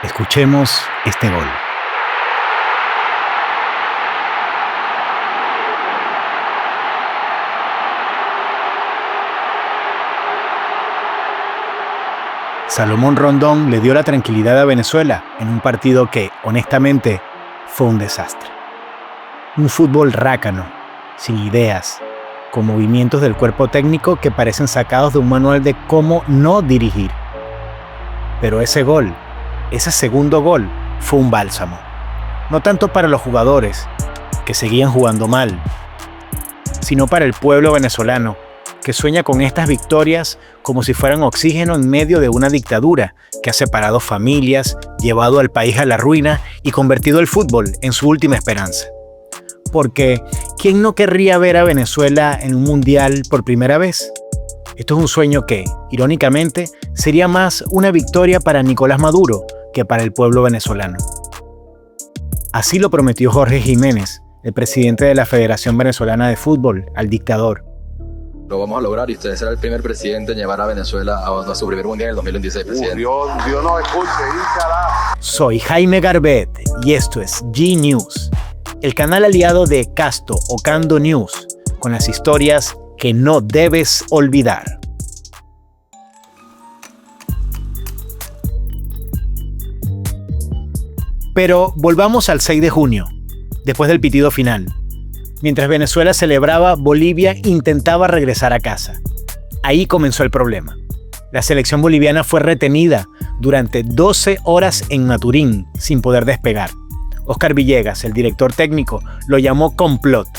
Escuchemos este gol. Salomón Rondón le dio la tranquilidad a Venezuela en un partido que, honestamente, fue un desastre. Un fútbol rácano, sin ideas, con movimientos del cuerpo técnico que parecen sacados de un manual de cómo no dirigir. Pero ese gol, ese segundo gol, fue un bálsamo. No tanto para los jugadores, que seguían jugando mal, sino para el pueblo venezolano, que sueña con estas victorias como si fueran oxígeno en medio de una dictadura que ha separado familias, llevado al país a la ruina y convertido el fútbol en su última esperanza. Porque, ¿quién no querría ver a Venezuela en un mundial por primera vez? Esto es un sueño que, irónicamente, sería más una victoria para Nicolás Maduro que para el pueblo venezolano. Así lo prometió Jorge Jiménez, el presidente de la Federación Venezolana de Fútbol, al dictador. Lo vamos a lograr y usted será el primer presidente en llevar a Venezuela a su primer mundial en el 2026, presidente. Dios nos escuche, inshallah. Soy Jaime Garbet y esto es G News, el canal aliado de Casto o Cando News, con las historias que no debes olvidar. Pero volvamos al 6 de junio, después del pitido final. Mientras Venezuela celebraba, Bolivia intentaba regresar a casa. Ahí comenzó el problema. La selección boliviana fue retenida durante 12 horas en Maturín, sin poder despegar. Oscar Villegas, el director técnico, lo llamó complot.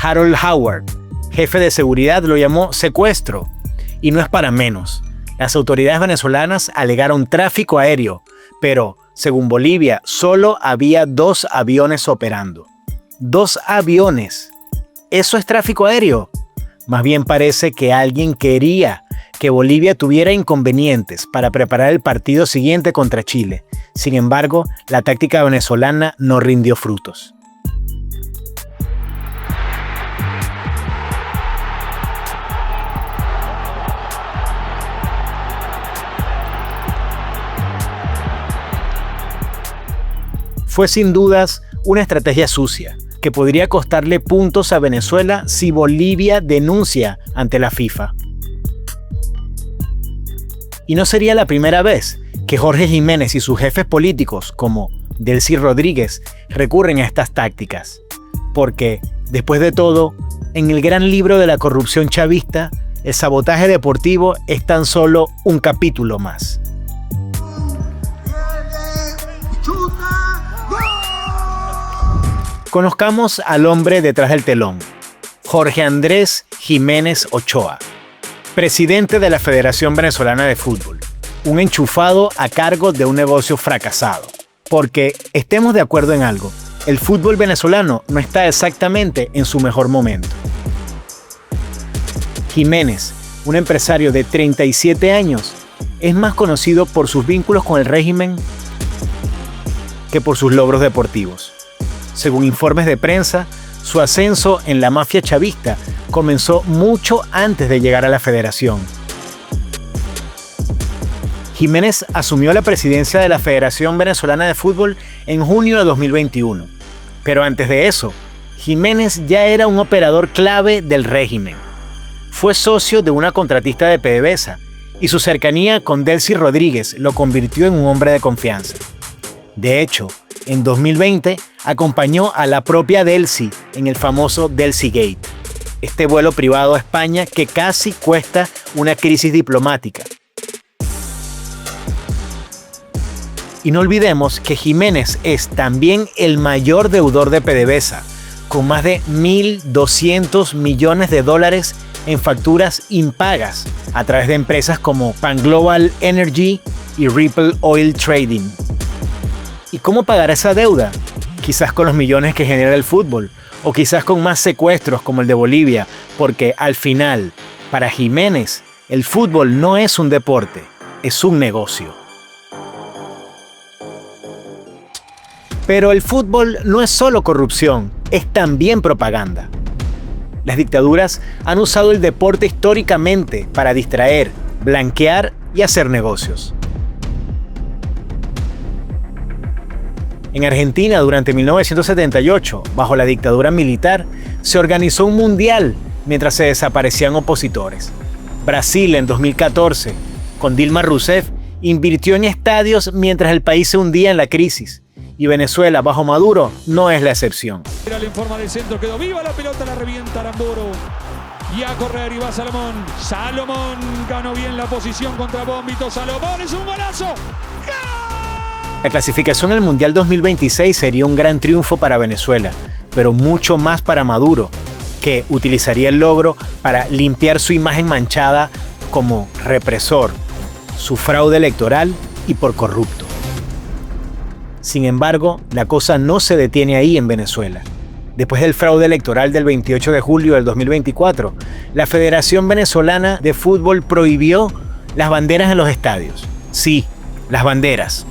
Harold Howard, jefe de seguridad, lo llamó secuestro. Y no es para menos. Las autoridades venezolanas alegaron tráfico aéreo, pero, según Bolivia, solo había 2 aviones operando. 2 aviones. ¿Eso es tráfico aéreo? Más bien parece que alguien quería que Bolivia tuviera inconvenientes para preparar el partido siguiente contra Chile. Sin embargo, la táctica venezolana no rindió frutos. Fue sin dudas una estrategia sucia, que podría costarle puntos a Venezuela si Bolivia denuncia ante la FIFA. Y no sería la primera vez que Jorge Jiménez y sus jefes políticos, como Delcy Rodríguez, recurren a estas tácticas. Porque, después de todo, en el gran libro de la corrupción chavista, el sabotaje deportivo es tan solo un capítulo más. Conozcamos al hombre detrás del telón, Jorge Andrés Jiménez Ochoa, presidente de la Federación Venezolana de Fútbol, un enchufado a cargo de un negocio fracasado. Porque, estemos de acuerdo en algo, el fútbol venezolano no está exactamente en su mejor momento. Jiménez, un empresario de 37 años, es más conocido por sus vínculos con el régimen que por sus logros deportivos. Según informes de prensa, su ascenso en la mafia chavista comenzó mucho antes de llegar a la federación. Jiménez asumió la presidencia de la Federación Venezolana de Fútbol en junio de 2021. Pero antes de eso, Jiménez ya era un operador clave del régimen. Fue socio de una contratista de PDVSA y su cercanía con Delcy Rodríguez lo convirtió en un hombre de confianza. De hecho, en 2020 acompañó a la propia Delcy en el famoso Delcy Gate, este vuelo privado a España que casi cuesta una crisis diplomática. Y no olvidemos que Jiménez es también el mayor deudor de PDVSA, con más de $1.200 millones en facturas impagas a través de empresas como Pan Global Energy y Ripple Oil Trading. ¿Y cómo pagar esa deuda? Quizás con los millones que genera el fútbol, o quizás con más secuestros como el de Bolivia, porque al final, para Jiménez, el fútbol no es un deporte, es un negocio. Pero el fútbol no es solo corrupción, es también propaganda. Las dictaduras han usado el deporte históricamente para distraer, blanquear y hacer negocios. En Argentina, durante 1978, bajo la dictadura militar, se organizó un mundial mientras se desaparecían opositores. Brasil, en 2014, con Dilma Rousseff, invirtió en estadios mientras el país se hundía en la crisis. Y Venezuela, bajo Maduro, no es la excepción. En forma de centro quedó viva la pelota, la revienta Aramburu. Y a correr, y va Salomón. Salomón ganó bien la posición contra Bómbito. Salomón es un golazo. ¡Gol! La clasificación al Mundial 2026 sería un gran triunfo para Venezuela, pero mucho más para Maduro, que utilizaría el logro para limpiar su imagen manchada como represor, su fraude electoral y por corrupto. Sin embargo, la cosa no se detiene ahí en Venezuela. Después del fraude electoral del 28 de julio del 2024, la Federación Venezolana de Fútbol prohibió las banderas en los estadios. Sí, las banderas.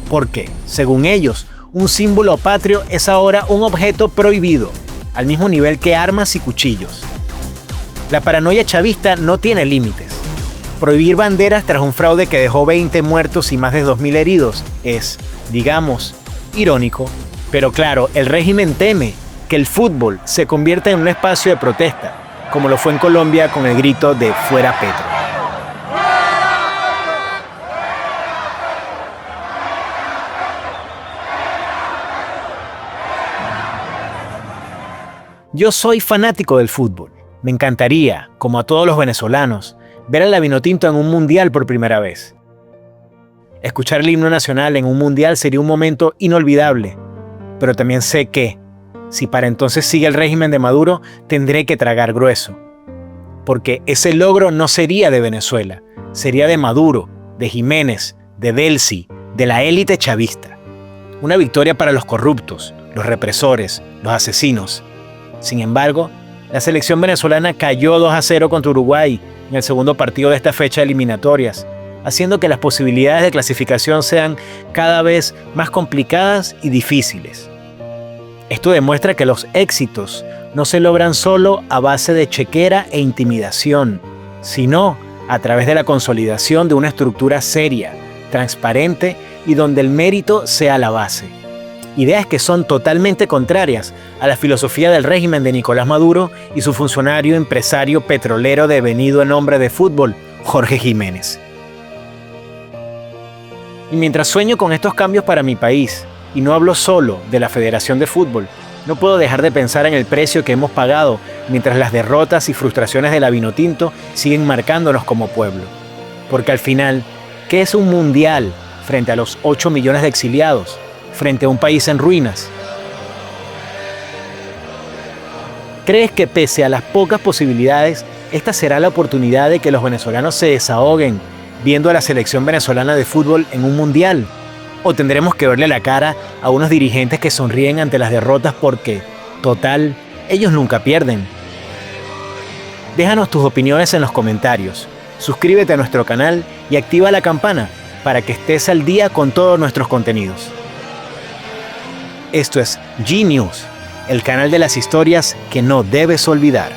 Porque, según ellos, un símbolo patrio es ahora un objeto prohibido, al mismo nivel que armas y cuchillos. La paranoia chavista no tiene límites. Prohibir banderas tras un fraude que dejó 20 muertos y más de 2.000 heridos es, digamos, irónico. Pero claro, el régimen teme que el fútbol se convierta en un espacio de protesta, como lo fue en Colombia con el grito de "Fuera Petro". Yo soy fanático del fútbol. Me encantaría, como a todos los venezolanos, ver a la Vinotinto en un mundial por primera vez. Escuchar el himno nacional en un mundial sería un momento inolvidable, pero también sé que, si para entonces sigue el régimen de Maduro, tendré que tragar grueso. Porque ese logro no sería de Venezuela, sería de Maduro, de Jiménez, de Delcy, de la élite chavista. Una victoria para los corruptos, los represores, los asesinos. Sin embargo, la selección venezolana cayó 2-0 contra Uruguay en el segundo partido de esta fecha de eliminatorias, haciendo que las posibilidades de clasificación sean cada vez más complicadas y difíciles. Esto demuestra que los éxitos no se logran solo a base de chequera e intimidación, sino a través de la consolidación de una estructura seria, transparente y donde el mérito sea la base. Ideas que son totalmente contrarias a la filosofía del régimen de Nicolás Maduro y su funcionario empresario petrolero devenido en nombre de fútbol, Jorge Jiménez. Y mientras sueño con estos cambios para mi país, y no hablo solo de la Federación de Fútbol, no puedo dejar de pensar en el precio que hemos pagado mientras las derrotas y frustraciones de la Vinotinto siguen marcándonos como pueblo. Porque al final, ¿qué es un mundial frente a los 8 millones de exiliados, frente a un país en ruinas? ¿Crees que pese a las pocas posibilidades, esta será la oportunidad de que los venezolanos se desahoguen viendo a la selección venezolana de fútbol en un mundial? ¿O tendremos que verle la cara a unos dirigentes que sonríen ante las derrotas porque, total, ellos nunca pierden? Déjanos tus opiniones en los comentarios, suscríbete a nuestro canal y activa la campana para que estés al día con todos nuestros contenidos. Esto es G-News, el canal de las historias que no debes olvidar.